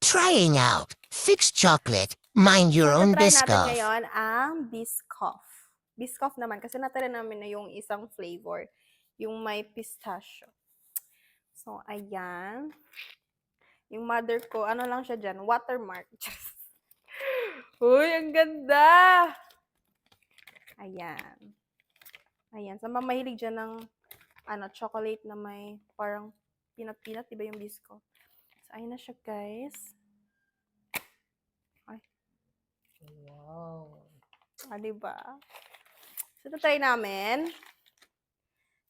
trying out Fixed Chocolate, Mind Your So, Own try natin Biscoff. ngayon ang Biscoff. Biscoff naman, kasi natry namin na yung isang flavor. Yung may pistachio. So, ayan. Yung mother ko, ano lang siya dyan? Watermark. Uy, ang ganda! Ayan. Ayan. Sa mga mahilig dyan ng chocolate na may parang peanut-peanut, diba yung Biscoff? So, ayan na siya, guys. Ay. Wow. Diba? So, ito try namin.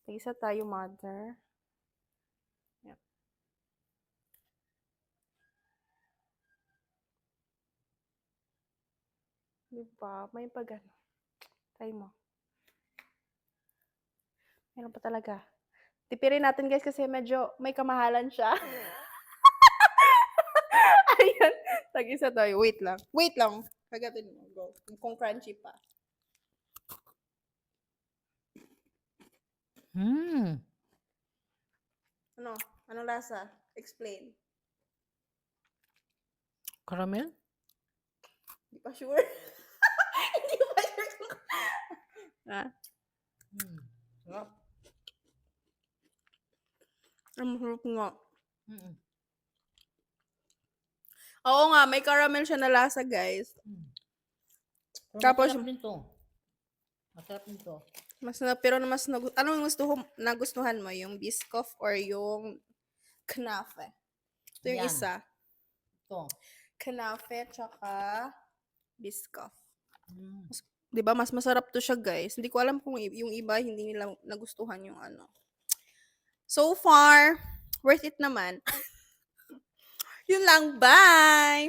Isa tayo, mother. Yan. Diba? May pag-ano. Try mo. Meron pa talaga. Tipirin natin, guys, kasi medyo may kamahalan siya. Ayan. Tag-isa tayo. Wait lang. Wait lang. Kagatin mo. Go. Kung crunchy pa. Ano? Anong lasa? Explain. Caramel? Hindi pa sure. Hindi pa sure. Ha? Sarap. Ang masarap nga. Mm. Oo nga, may caramel siya na lasa, guys. Tapos, masarap din to. Masarap din to. pero anong nagustuhan mo? Yung Biscoff or yung Knafe? Ito yung Yan. isa. Ito. Knafe tsaka Biscoff. Diba? Mas masarap to siya, guys. Hindi ko alam kung yung iba hindi nila nagustuhan yung ano. So far, worth it naman. Yun lang. Bye!